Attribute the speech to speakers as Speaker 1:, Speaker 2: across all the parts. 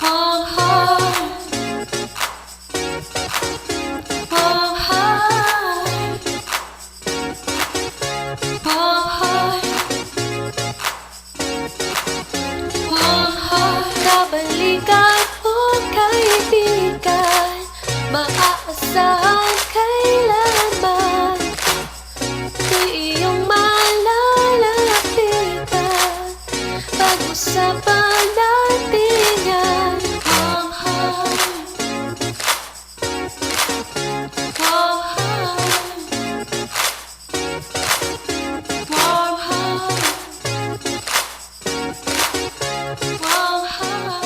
Speaker 1: Hong Hong, Hong Hong, Hong Hong, Hong Hong. Kabalikan o kaibigan, maaasahan kailanman. Di iyong malalapitan, pag-usapan natin yan. Hong Hong, Hong Hong, Hong Hong, Hong Hong, Hong Hong.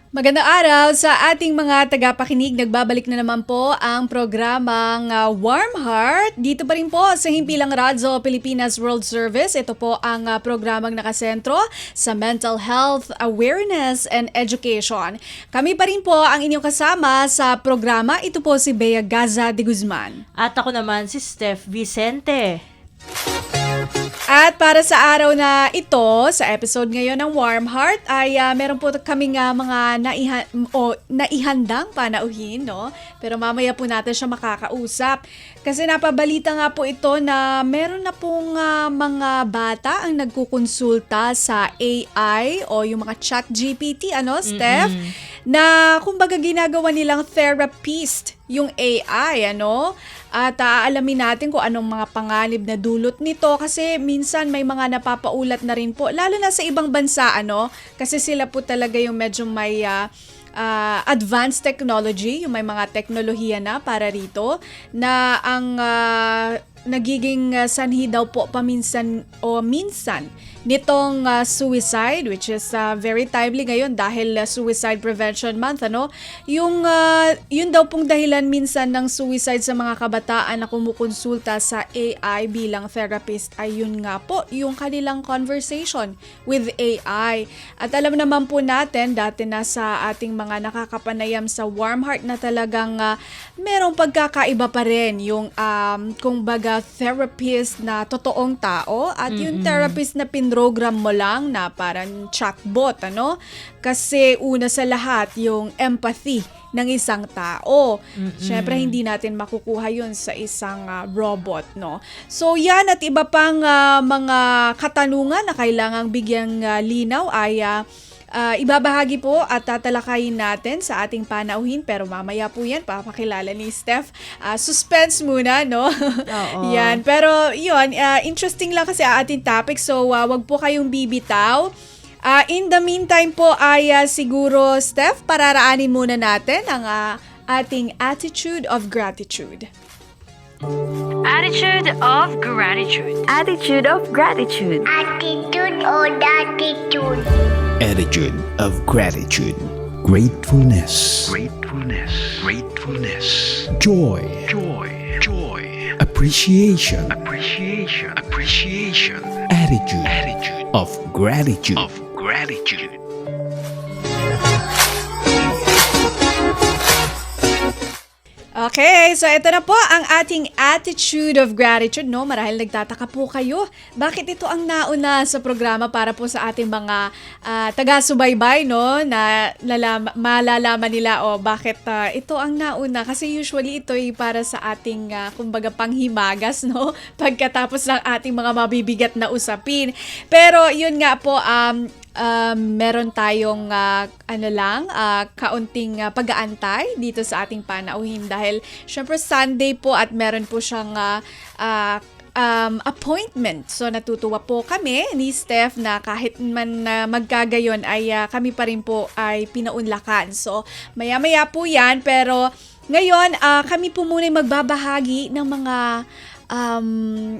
Speaker 2: Magandang araw sa ating mga tagapakinig. Nagbabalik na naman po ang programang Warm Heart. Dito pa rin po sa Himpilang Radyo Pilipinas World Service. Ito po ang programang nakasentro sa mental health, awareness, and education. Kami pa rin po ang inyong kasama sa programa. Ito po si Bea Gaza de Guzman.
Speaker 3: At ako naman si Steph Vicente.
Speaker 2: At para sa araw na ito, sa episode ngayon ng Warm Heart, ay meron po kaming mga naihandang panauhin, no? Pero mamaya po natin siya makakausap. Kasi napabalita nga po ito na meron na pong mga bata ang nagkukonsulta sa AI o yung mga chat GPT, ano, Steph? Na kumbaga ginagawa nilang therapist yung AI, ano? At aalamin natin kung anong mga panganib na dulot nito kasi minsan may mga napapaulat na rin po, lalo na sa ibang bansa, ano? Kasi sila po talaga yung medyo may advanced technology, yung may mga teknolohiya na para rito, na ang nagiging sanhi daw po paminsan o minsan nitong suicide, which is very timely ngayon dahil Suicide Prevention Month, ano? Yung yun daw pong dahilan minsan ng suicide sa mga kabataan na kumukonsulta sa AI bilang therapist ay yun nga po, yung kanilang conversation with AI. At alam naman po natin, dati na sa ating mga nakakapanayam sa Warm Heart na talagang merong pagkakaiba pa rin yung kumbaga therapist na totoong tao at yung therapist na program mo lang na parang chatbot, ano? Kasi una sa lahat, yung empathy ng isang tao. Syempre, hindi natin makukuha yun sa isang robot, no? So, yan at iba pang mga katanungan na kailangang bigyang linaw ay ibabahagi po at tatalakayin natin sa ating panauhin, pero mamaya po yan, papakilala ni Steph. Suspense muna, no?
Speaker 3: Oo.
Speaker 2: Yan, pero yun, interesting lang kasi ang ating topic, so wag po kayong bibitaw. In the meantime po ay siguro, Steph, pararaanin muna natin ang ating attitude of gratitude.
Speaker 1: Attitude of gratitude.
Speaker 4: Attitude of gratitude.
Speaker 5: Attitude or attitude.
Speaker 6: Attitude of gratitude. Gratefulness.
Speaker 7: Gratefulness, gratefulness,
Speaker 6: Joy.
Speaker 7: joy, joy,
Speaker 6: Appreciation.
Speaker 7: appreciation, appreciation,
Speaker 6: Attitude
Speaker 7: attitude
Speaker 6: of gratitude.
Speaker 7: of gratitude.
Speaker 2: Okay, so ito na po ang ating attitude of gratitude, no? Marahil nagtataka po kayo, bakit ito ang nauna sa programa para po sa ating mga taga-subaybay, no? Na malalaman nila, bakit ito ang nauna? Kasi usually ito ay para sa ating, kumbaga, panghimagas, no? Pagkatapos ng ating mga mabibigat na usapin. Pero yun nga po, meron tayong kaunting pag-aantay dito sa ating panauhin dahil syempre Sunday po at meron po siyang appointment. So natutuwa po kami ni Steph na kahit man magkagayon ay kami pa rin po ay pinaunlakan. So maya-maya po yan, pero ngayon kami po muna magbabahagi ng mga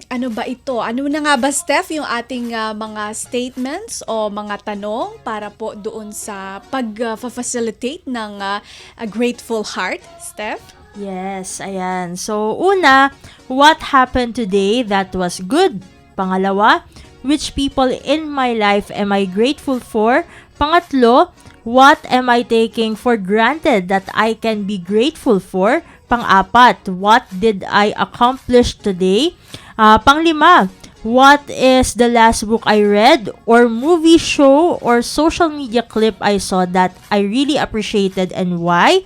Speaker 2: ano ba ito? Ano na nga ba, Steph, yung ating mga statements o mga tanong para po doon sa pag-facilitate ng a grateful heart, Steph?
Speaker 3: Yes, ayan. So, una, what happened today that was good? Pangalawa, which people in my life am I grateful for? Pangatlo, what am I taking for granted that I can be grateful for? Pang-apat, what did I accomplish today? Pang-lima, what is the last book I read or movie, show, or social media clip I saw that I really appreciated and why?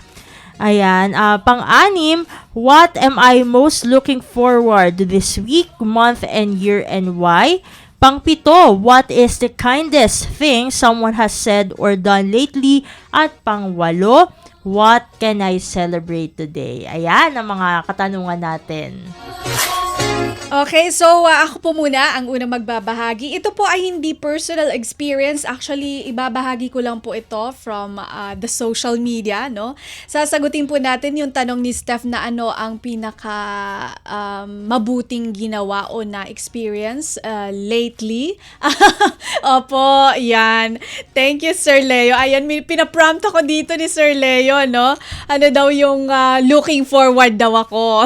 Speaker 3: Ayan. Pang-anim, what am I most looking forward this week, month, and year and why? Pang-pito, what is the kindest thing someone has said or done lately? At pang-walo, what can I celebrate today? Ayan ang mga katanungan natin.
Speaker 2: Okay, so ako po muna ang unang magbabahagi. Ito po ay hindi personal experience. Actually, ibabahagi ko lang po ito from the social media, no? Sasagutin po natin yung tanong ni Steph na ano ang pinaka mabuting ginawa o na experience lately. Opo, yan. Thank you, Sir Leo. Ayan, pinaprompt ako dito ni Sir Leo, no? Ano daw yung looking forward daw ako.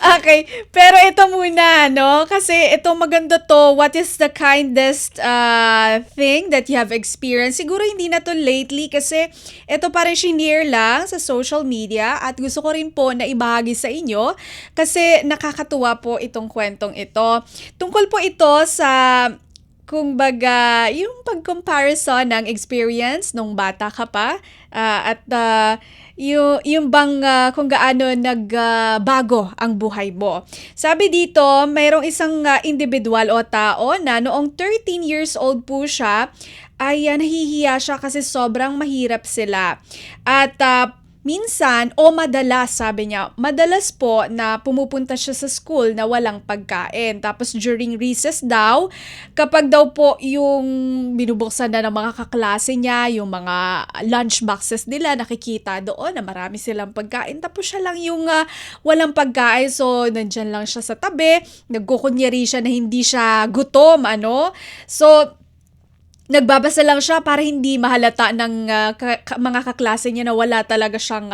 Speaker 2: Okay, pero ito muna, no? Kasi ito maganda to, what is the kindest thing that you have experienced? Siguro hindi na to lately kasi ito parang shinare lang sa social media at gusto ko rin po na ibahagi sa inyo kasi nakakatuwa po itong kwentong ito. Tungkol po ito sa kumbaga, yung pag-comparison ng experience nung bata ka pa at yung bang kung gaano nagbago ang buhay mo. Sabi dito, mayroong isang individual o tao na noong 13 years old po siya, ay nahihiya siya kasi sobrang mahirap sila. At minsan, o madalas, sabi niya, madalas po na pumupunta siya sa school na walang pagkain. Tapos during recess daw, kapag daw po yung binubuksan na ng mga kaklase niya, yung mga lunch boxes nila, nakikita doon na marami silang pagkain. Tapos siya lang yung walang pagkain. So, nandyan lang siya sa tabi. Nagkukunyari siya na hindi siya gutom, ano. So, nagbabasa lang siya para hindi mahalata ng mga kaklase niya na wala talaga siyang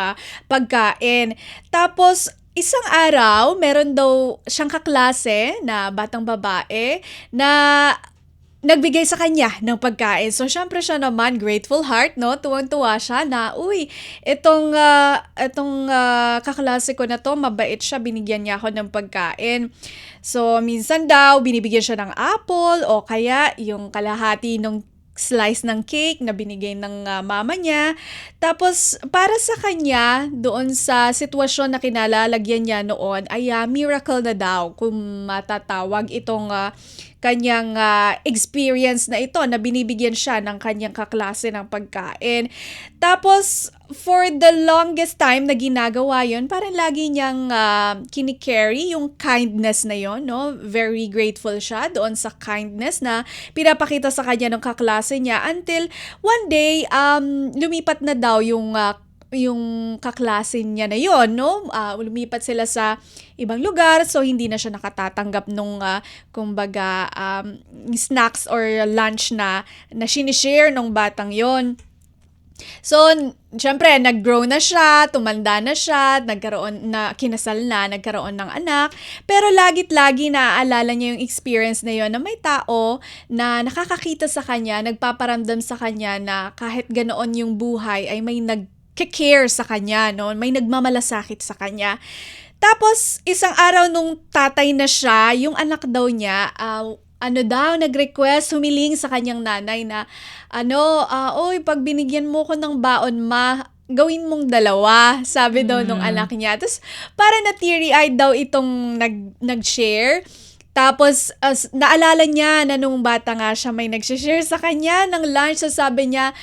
Speaker 2: pagkain. Tapos, isang araw, meron daw siyang kaklase na batang babae na nagbigay sa kanya ng pagkain. So, syempre siya naman, grateful heart, no? Tuwang-tuwa siya na, uy, itong kaklase ko na to, mabait siya, binigyan niya ako ng pagkain. So, minsan daw, binibigyan siya ng apple o kaya yung kalahati ng slice ng cake na binigay ng mama niya. Tapos, para sa kanya, doon sa sitwasyon na kinalalagyan niya noon, ay miracle na daw kung matatawag itong kanyang experience na ito na binibigyan siya ng kanyang kaklase ng pagkain. Tapos, for the longest time na ginagawa yon, parang lagi niyang kinicarry yung kindness na yon, no? Very grateful siya doon sa kindness na pinapakita sa kanya ng kaklase niya until one day, lumipat na daw yung kaklase niya na yon, no? Lumipat sila sa ibang lugar, so hindi na siya nakatatanggap nung kumbaga snacks or lunch na sinishare nung batang yon. So, syempre, nag-grow na siya, tumanda na siya, kinasal na, nagkaroon ng anak. Pero lagit-lagi naaalala niya yung experience na yon na may tao na nakakakita sa kanya, nagpaparamdam sa kanya na kahit ganoon yung buhay ay may nag-care sa kanya, no? May nagmamalasakit sa kanya. Tapos, isang araw nung tatay na siya, yung anak daw niya, nag-request, humiling sa kanyang nanay na, oy, pag binigyan mo ko ng baon, gawin mong dalawa, sabi daw nung anak niya. Tapos, para na teary-eyed daw itong nag-share. Tapos, naalala niya na nung bata nga siya, may nag-share sa kanya ng lunch. So, sabi niya,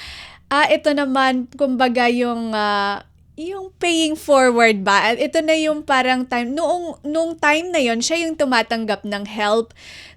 Speaker 2: ito naman, kumbaga yung paying forward ba? Ito na yung parang time, noong time na yon siya yung tumatanggap ng help.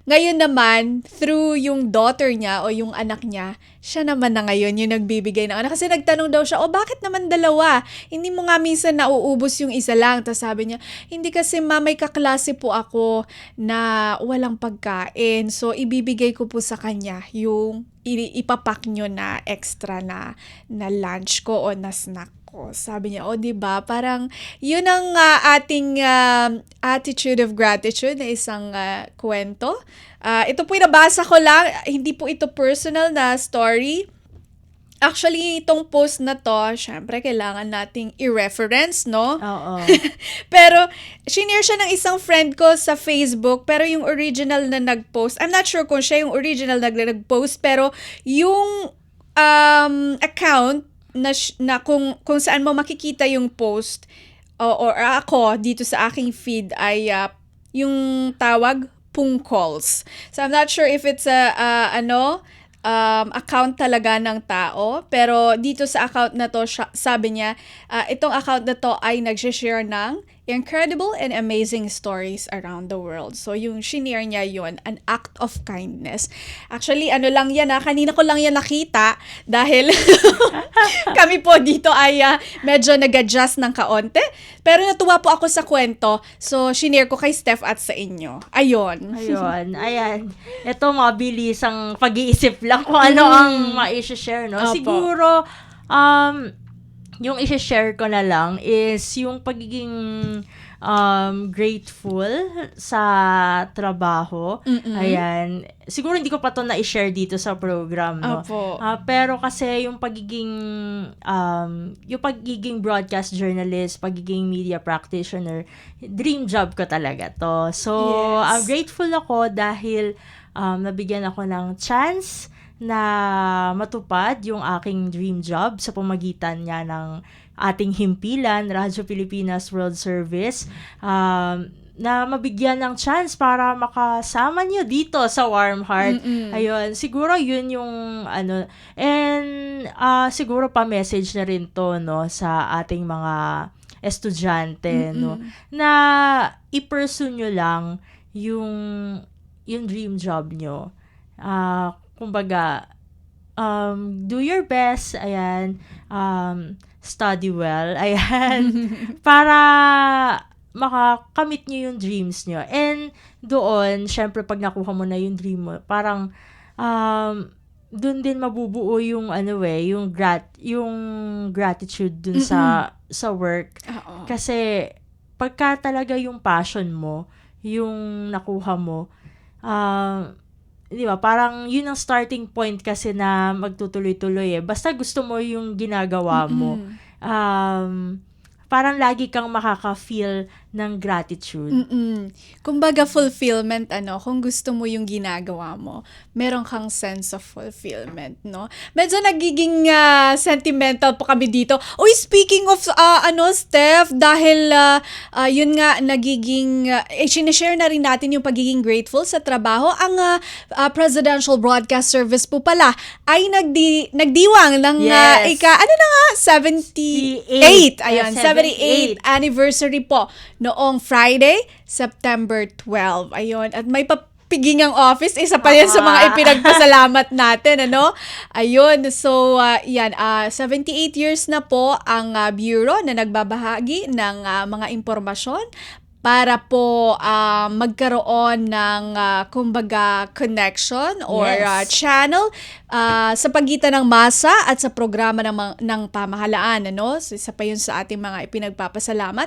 Speaker 2: Ngayon naman, through yung daughter niya o yung anak niya, siya naman na ngayon yung nagbibigay ng anak. Kasi nagtanong daw siya, bakit naman dalawa? Hindi mo nga minsan nauubos yung isa lang. Tapos sabi niya, hindi kasi may kaklase po ako na walang pagkain. So, ibibigay ko po sa kanya yung ipapak nyo na extra na lunch ko o na snack ko. Sabi niya, diba? Parang yun ang ating attitude of gratitude na isang kwento. Ito po nabasa ko lang, hindi po ito personal na story. Actually, itong post na to, syempre, kailangan nating i-reference, no?
Speaker 3: Oo.
Speaker 2: Pero, shinare siya ng isang friend ko sa Facebook, pero yung original na nag-post, I'm not sure kung siya yung original na nag-post, pero yung account na kung saan mo makikita yung post, or ako dito sa aking feed ay yung tawag, Pungkols. So, I'm not sure if it's account talaga ng tao, pero dito sa account na to, sabi niya, itong account na to ay nag-share ng incredible and amazing stories around the world. So, yung shinare niya yun, an act of kindness. Actually, lang yan kanina ko lang yan nakita dahil kami po dito ay medyo nag-adjust ng kaonte. Pero natuwa po ako sa kwento. So, shinare ko kay Steph at sa inyo. Ayun.
Speaker 3: Ayan. Ito, mabilis ang pag-iisip lang kung ano ang ma-share, no?
Speaker 2: Opo.
Speaker 3: Siguro, yung i-share ko na lang is yung pagiging grateful sa trabaho. Ayan. Siguro hindi ko pa to na-share dito sa program, no?
Speaker 2: Opo.
Speaker 3: Pero kasi yung pagiging broadcast journalist, pagiging media practitioner, dream job ko talaga to. So,
Speaker 2: Yes.
Speaker 3: I'm grateful ako dahil nabigyan ako ng chance na matupad yung aking dream job sa pamagitan niya ng ating himpilan, Radyo Pilipinas World Service, na mabigyan ng chance para makasama niyo dito sa Warm Heart. Ayun, siguro yun yung and siguro pa-message na rin to, no, sa ating mga estudyante, no, na i-pursue nyo lang yung dream job nyo. Kumbaga, do your best, ayan, study well, ayan, para makakamit nyo yung dreams nyo. And doon, syempre, pag nakuha mo na yung dream mo, parang, doon din mabubuo yung, yung gratitude dun sa work.
Speaker 2: Oo.
Speaker 3: Kasi, pagka talaga yung passion mo, yung nakuha mo, di ba, parang yun ang starting point kasi na magtutuloy-tuloy Basta gusto mo yung ginagawa mo, parang lagi kang makaka-feel ng gratitude.
Speaker 2: Kumbaga fulfillment, kung gusto mo yung ginagawa mo, meron kang sense of fulfillment, no? Medyo nagiging sentimental po kami dito. Uy, speaking of, Steph, dahil yun nga, nagiging, sinishare na rin natin yung pagiging grateful sa trabaho. Ang Presidential Broadcast Service po pala ay nagdiwang ng,
Speaker 3: Yes.
Speaker 2: 78. Ayun,
Speaker 3: 78.
Speaker 2: 78th anniversary po noong Friday, September 12. Ayun, at may papigingang office, isa pa yan sa mga ipinagpasalamat natin, Ayun, so, 78 years na po ang bureau na nagbabahagi ng mga impormasyon para po magkaroon ng kumbaga connection or
Speaker 3: Yes.
Speaker 2: channel sa pagitan ng masa at sa programa ng pamahalaan, So, isa pa yun sa ating mga ipinagpapasalamat.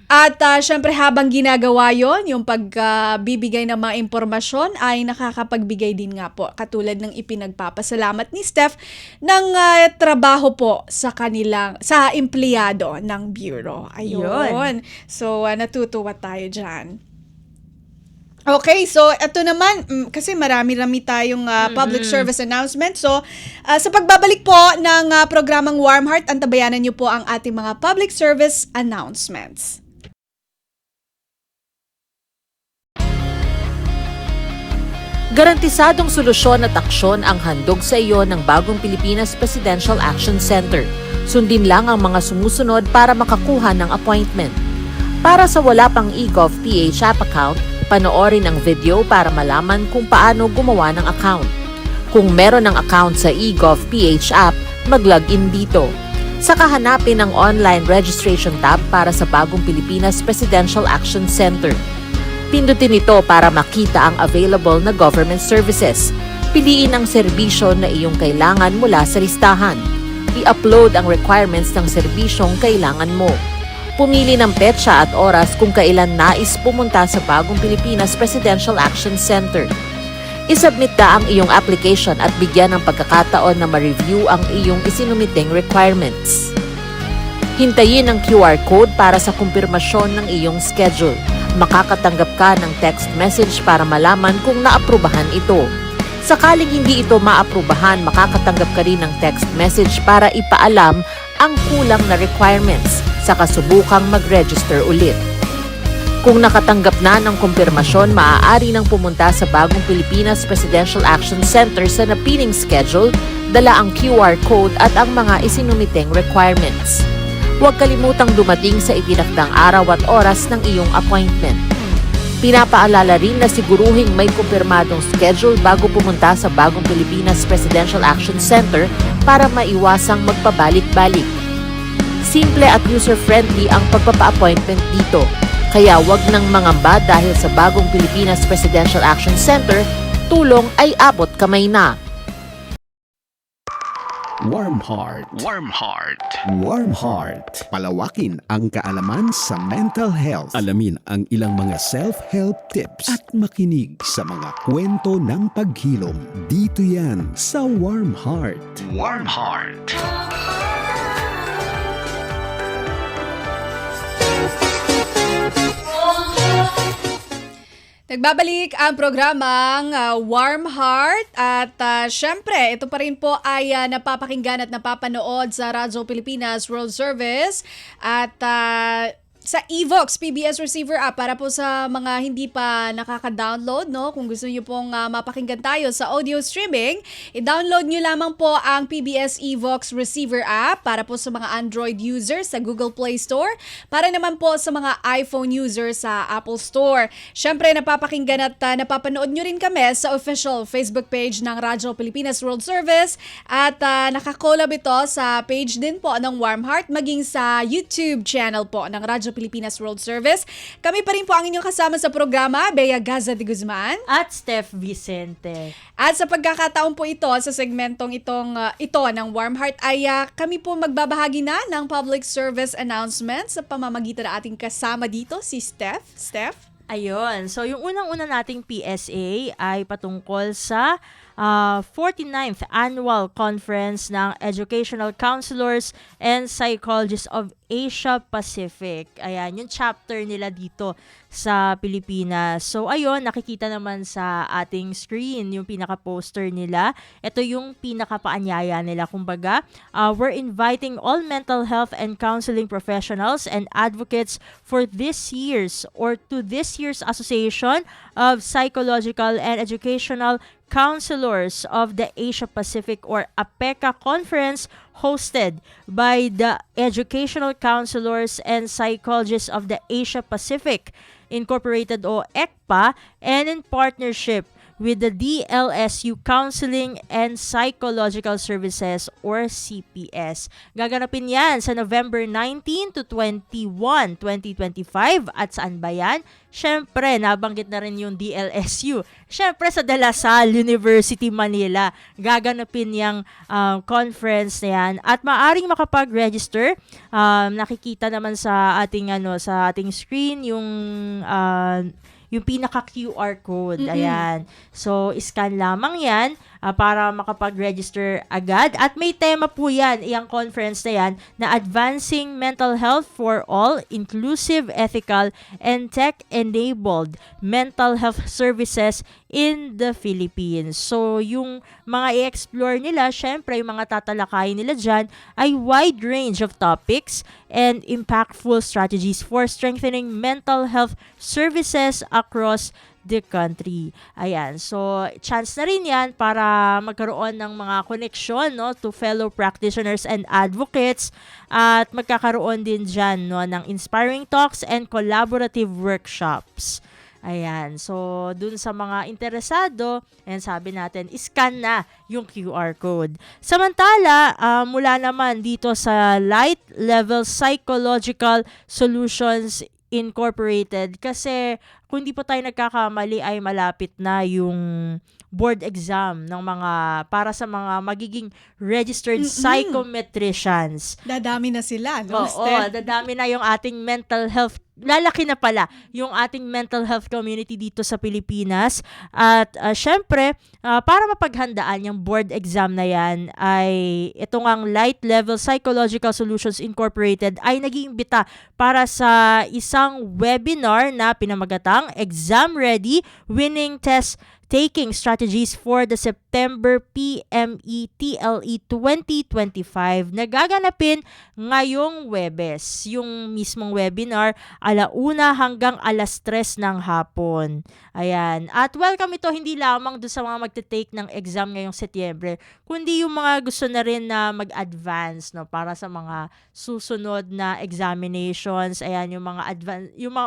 Speaker 2: At syempre habang ginagawa yon, yung pagbibigay ng mga impormasyon ay nakakapagbigay din nga po, katulad ng ipinagpapasalamat ni Steph, ng trabaho po sa empleyado ng bureau. Ayun. So, natutuwa tayo dyan. Okay, so ito naman, kasi marami-rami tayong public service announcement. So, sa pagbabalik po ng programang Warm Heart, antabayanan niyo po ang ating mga public service announcements.
Speaker 8: Garantisadong solusyon at aksyon ang handog sa iyo ng Bagong Pilipinas Presidential Action Center. Sundin lang ang mga sumusunod para makakuha ng appointment. Para sa wala pang eGov PH app account, panoorin ang video para malaman kung paano gumawa ng account. Kung meron ng account sa eGov PH app, mag-login dito. Saka hanapin ang online registration tab para sa Bagong Pilipinas Presidential Action Center. Pindutin ito para makita ang available na government services. Piliin ang serbisyo na iyong kailangan mula sa listahan. I-upload ang requirements ng serbisyong kailangan mo. Pumili ng petsa at oras kung kailan nais pumunta sa Bagong Pilipinas Presidential Action Center. Isubmit na ang iyong application at bigyan ng pagkakataon na ma-review ang iyong isinumiting requirements. Hintayin ang QR code para sa kumpirmasyon ng iyong schedule. Makakatanggap ka ng text message para malaman kung naaprubahan ito. Sakaling hindi ito maaprubahan, makakatanggap ka rin ng text message para ipaalam ang kulang na requirements sa kasubukang mag-register ulit. Kung nakatanggap na ng kumpirmasyon, maaari nang pumunta sa Bagong Pilipinas Presidential Action Center sa napiling schedule, dala ang QR code at ang mga isinumiting requirements. Huwag kalimutang dumating sa itinakdang araw at oras ng iyong appointment. Pinapaalala rin na siguruhing may kumpirmadong schedule bago pumunta sa Bagong Pilipinas Presidential Action Center para maiwasang magpabalik-balik. Simple at user-friendly ang pagpapa-appointment dito. Kaya wag nang mangamba dahil sa Bagong Pilipinas Presidential Action Center, tulong ay abot kamay na.
Speaker 6: Warm Heart.
Speaker 7: Warm Heart.
Speaker 6: Warm Heart. Palawakin ang kaalaman sa mental health. Alamin ang ilang mga self-help tips at makinig sa mga kwento ng paghilom. Dito yan sa Warm Heart.
Speaker 7: Warm Heart.
Speaker 2: Nagbabalik ang programang Warm Heart at syempre ito pa rin po ay napapakinggan at napapanood sa Radyo Pilipinas World Service at sa Evox PBS Receiver app para po sa mga hindi pa nakaka-download, no? Kung gusto niyo pong mapakinggan tayo sa audio streaming, i-download niyo lamang po ang PBS Evox Receiver app para po sa mga Android users sa Google Play Store, para naman po sa mga iPhone users sa Apple Store. Syempre, napapakinggan at napapanood niyo rin kami sa official Facebook page ng Radyo Pilipinas World Service at nakakolab ito sa page din po ng Warm Heart maging sa YouTube channel po ng Radyo Pilipinas World Service. Kami pa rin po ang inyong kasama sa programa, Bea Gaza de Guzman
Speaker 3: At Steph Vicente.
Speaker 2: at sa pagkakataon po ito sa segmentong ito ng Warm Heart ay kami po magbabahagi na ng public service announcement sa pamamagitan ng ating kasama dito si Steph.
Speaker 3: Ayun. So, yung unang-una nating PSA ay patungkol sa 49th Annual Conference ng Educational Counselors and Psychologists of Asia Pacific. Ayan, yung chapter nila dito sa Pilipinas. So, ayun, nakikita naman sa ating screen yung pinaka-poster nila. Ito yung pinaka-paanyaya nila. Kumbaga, we're inviting all mental health and counseling professionals and advocates for this year's Association of Psychological and Educational Counselors of the Asia Pacific or APECA Conference hosted by the Educational Counselors and Psychologists of the Asia Pacific Incorporated o ECPA and in partnership with the DLSU Counseling and Psychological Services or CPS. Gaganapin yan sa November 19 to 21, 2025. At saan ba yan? Syempre, nabanggit na rin yung DLSU. Syempre, sa De La Salle University, Manila. Gaganapin yung conference na yan. At maaring makapag-register. Nakikita naman sa ating screen yung pinaka-QR code. Ayan. So, scan lamang yan para makapag-register agad. At may tema po yan, iyang conference na yan, na Advancing Mental Health for All, Inclusive, Ethical, and Tech-Enabled Mental Health Services in the Philippines. So, yung mga i-explore nila, syempre, yung mga tatalakayin nila dyan, ay wide range of topics and impactful strategies for strengthening mental health services across the country. Ayan. So, chance na rin yan para magkaroon ng mga koneksyon, no, to fellow practitioners and advocates at magkakaroon din dyan, no, ng inspiring talks and collaborative workshops. Ayan. So, dun sa mga interesado, and sabi natin, scan na yung QR code. Samantala, mula naman dito sa Light Level Psychological Solutions Incorporated, kasi kung di po tayo nagkakamali ay malapit na yung board exam ng mga para sa mga magiging registered psychometricians.
Speaker 2: Dadami na sila, no,
Speaker 3: Oo,
Speaker 2: Steph?
Speaker 3: dadami na yung ating mental health. Lalaki na pala yung ating mental health community dito sa Pilipinas. At syempre, para mapaghandaan yung board exam na yan, ay ito ngang Light Level Psychological Solutions Incorporated ay nag-iimbita para sa isang webinar na pinamagatang Exam Ready Winning Test Taking Strategies for the September PME TLE 2025 na gaganapin ngayong Webes. Yung mismong webinar, 1:00 hanggang 3:00 ng hapon. Ayan. At welcome ito hindi lamang doon sa mga magte-take ng exam ngayong Setyembre, kundi yung mga gusto na rin na mag-advance, no, para sa mga susunod na examinations. Ayan, yung mga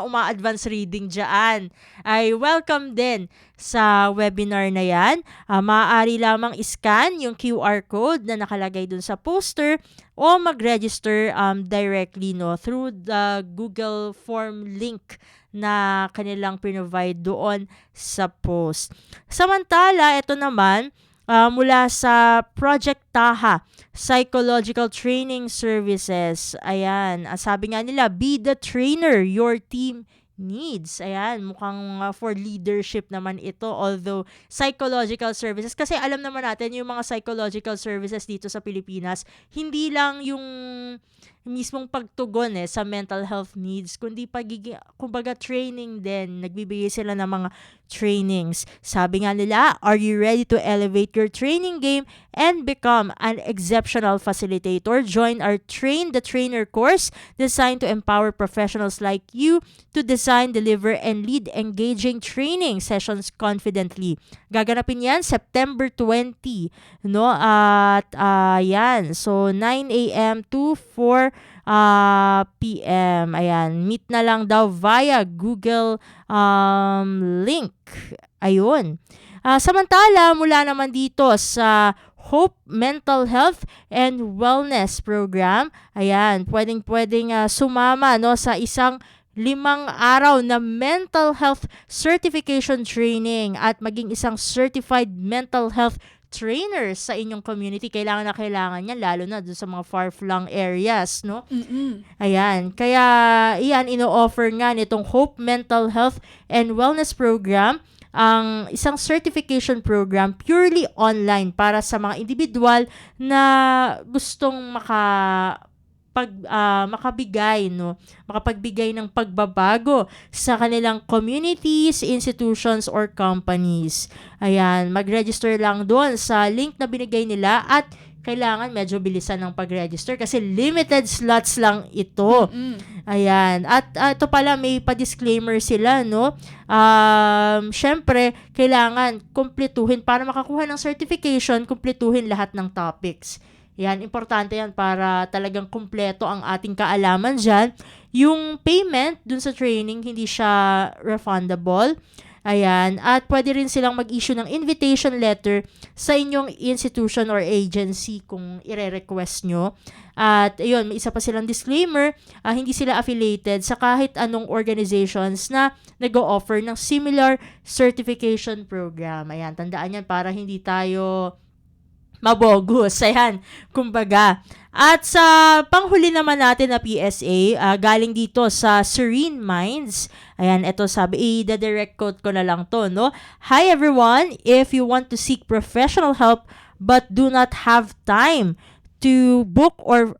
Speaker 3: uma-advance reading diyan ay welcome din sa webinar na yan. Maaari lamang scan yung QR code na nakalagay dun sa poster o mag-register directly, no, through the Google Form link na kanilang provide doon sa post. Samantala, ito naman, mula sa Project Taha Psychological Training Services. Ayan, sabi nga nila, be the trainer your team needs. Ayan, mukhang for leadership naman ito, although psychological services, kasi alam naman natin yung mga psychological services dito sa Pilipinas, hindi lang yung mismong pagtugon sa mental health needs, kundi kumbaga training din. Nagbibigay sila ng mga trainings. Sabi nga nila, are you ready to elevate your training game and become an exceptional facilitator? Join our Train the Trainer course designed to empower professionals like you to design, deliver, and lead engaging training sessions confidently. Gaganapin yan September 20, no? At yan, so 9 a.m. to 4 p.m. Ayan, meet na lang daw via Google link. Ayun. Samantala, mula naman dito sa Hope Mental Health and Wellness Program, ayan, pwedeng sumama, no, sa isang 5 araw na mental health certification training at maging isang certified mental health trainers sa inyong community. Kailangan na kailangan yan, lalo na dun sa mga far-flung areas, no? Ayan. Kaya, iyan, ino-offer nga nitong Hope Mental Health and Wellness Program, ang isang certification program purely online para sa mga individual na gustong makapagbigay ng pagbabago sa kanilang communities, institutions, or companies. Ayan, mag-register lang doon sa link na binigay nila at kailangan medyo bilisan ng pag-register kasi limited slots lang ito. Ayan. At ito pala, may pa-disclaimer sila, no? Syempre, kailangan kumpletuhin para makakuha ng certification, kumpletuhin lahat ng topics. Yan, importante yan para talagang kumpleto ang ating kaalaman dyan. Yung payment dun sa training, hindi siya refundable. Ayan, at pwede rin silang mag-issue ng invitation letter sa inyong institution or agency kung ire-request nyo. At ayun, may isa pa silang disclaimer, hindi sila affiliated sa kahit anong organizations na nag-o-offer ng similar certification program. Ayan, tandaan yan para hindi tayo mabogus. Ayan, kumbaga. At sa panghuli naman natin na PSA, galing dito sa Serene Minds. Ayan, ito sabi, i-direct quote ko na lang to, no? Hi everyone, if you want to seek professional help but do not have time to book or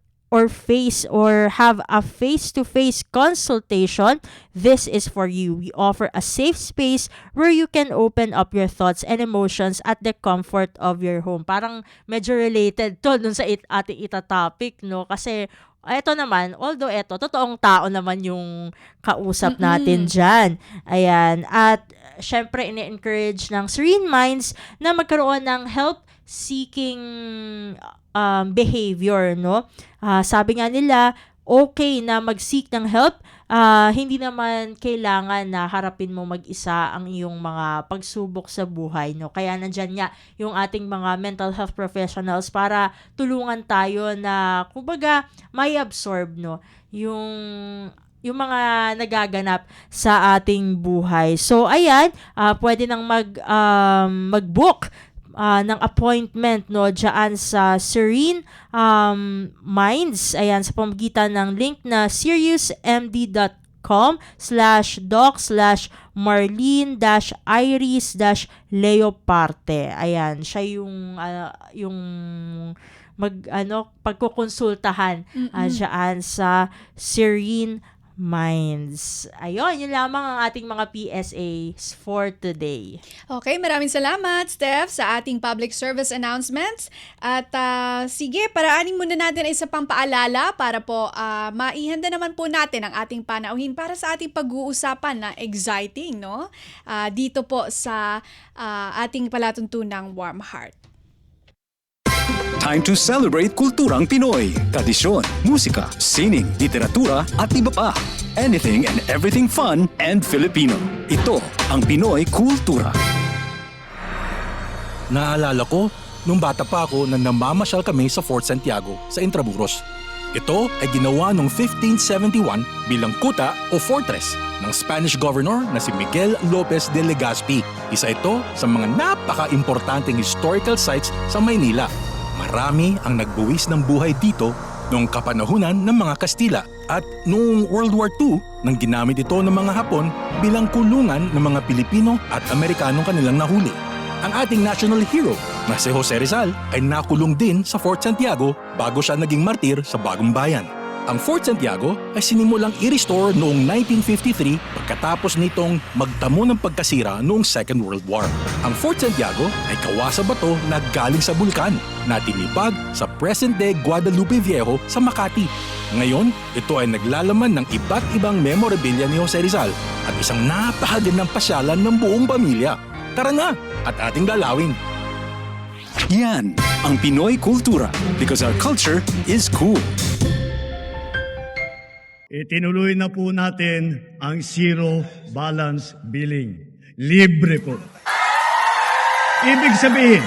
Speaker 3: have a face-to-face consultation, this is for you. We offer a safe space where you can open up your thoughts and emotions at the comfort of your home. Parang medyo related to dun sa ating topic, no? Kasi eto naman, although totoong tao naman yung kausap natin dyan. Ayan. At syempre, ine-encourage ng Serene Minds na magkaroon ng help-seeking behavior, no? Sabi nga nila, okay na mag-seek ng help, hindi naman kailangan na harapin mo mag-isa ang iyong mga pagsubok sa buhay, no? Kaya nandyan nga yung ating mga mental health professionals para tulungan tayo na, kumbaga, may absorb, no? Yung yung mga nagaganap sa ating buhay. So, ayan, pwede nang mag-book ng appointment, no, dyan sa Serene Minds. Ayan, sa pamamagitan ng link na seriousemd.com/docs/Marlene-Iris-Leoparte. Ayan, siya yung pagkukonsultahan dyan sa Serene Minds. Ayun, yun lamang ang ating mga PSAs for today.
Speaker 2: Okay, maraming salamat, Steph, sa ating public service announcements. At sige, paraanin muna natin isa pang paalala para po maihanda naman po natin ang ating panauhin para sa ating pag-uusapan na exciting, no? Dito po sa ating palatuntunang Warm Heart.
Speaker 9: Time to celebrate kulturang Pinoy. Tradisyon, musika, sining, literatura at iba pa. Anything and everything fun and Filipino. Ito ang Pinoy Kultura.
Speaker 10: Naalala ko, nung bata pa ako na namamasyal kami sa Fort Santiago sa Intramuros. Ito ay ginawa noong 1571 bilang kuta o fortress ng Spanish governor na si Miguel Lopez de Legazpi. Isa ito sa mga napaka-importanting historical sites sa Maynila. Marami ang nagbuwis ng buhay dito noong kapanahunan ng mga Kastila at noong World War II nang ginamit ito ng mga Hapon bilang kulungan ng mga Pilipino at Amerikanong kanilang nahuli. Ang ating national hero na si Jose Rizal ay nakulong din sa Fort Santiago bago siya naging martir sa Bagong Bayan. Ang Fort Santiago ay sinimulang i-restore noong 1953 pagkatapos nitong magtamo ng pagkasira noong Second World War. Ang Fort Santiago ay kawasa bato na galing sa bulkan na tinipag sa present-day Guadalupe Viejo sa Makati. Ngayon, ito ay naglalaman ng iba't ibang memorabilia ni Jose Rizal at isang napakagandang pasyalan ng buong pamilya. Tara na at ating dalawin!
Speaker 9: Yan ang Pinoy Kultura because our culture is cool.
Speaker 11: Itinuloy na po natin ang zero balance billing. Libre po. Ibig sabihin,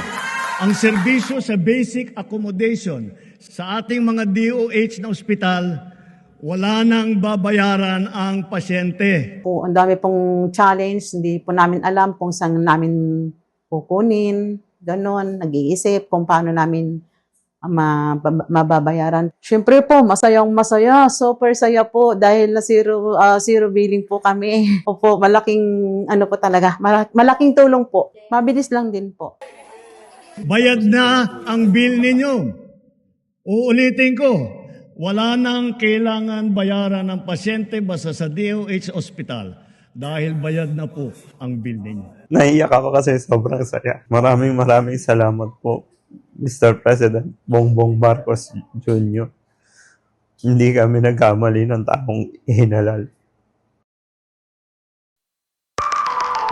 Speaker 11: ang serbisyo sa basic accommodation sa ating mga DOH na ospital, wala nang babayaran ang pasyente.
Speaker 12: Ang dami pong challenge, hindi po namin alam kung saan namin kukunin, ganon, nag-iisip kung paano namin mababayaran. Siyempre po, masayang-masaya, super saya po dahil na zero billing po kami. Opo, malaking po talaga, malaking tulong po. Mabilis lang din po.
Speaker 11: Bayad na ang bill ninyo. Uulitin ko, wala nang kailangan bayaran ng pasyente basta sa DOH Hospital dahil bayad na po ang bill ninyo.
Speaker 13: Naiyak ako kasi sobrang saya. Maraming salamat po, Mr. President Bongbong Marcos Jr. Hindi kami nagkamali ng taong ihinalal.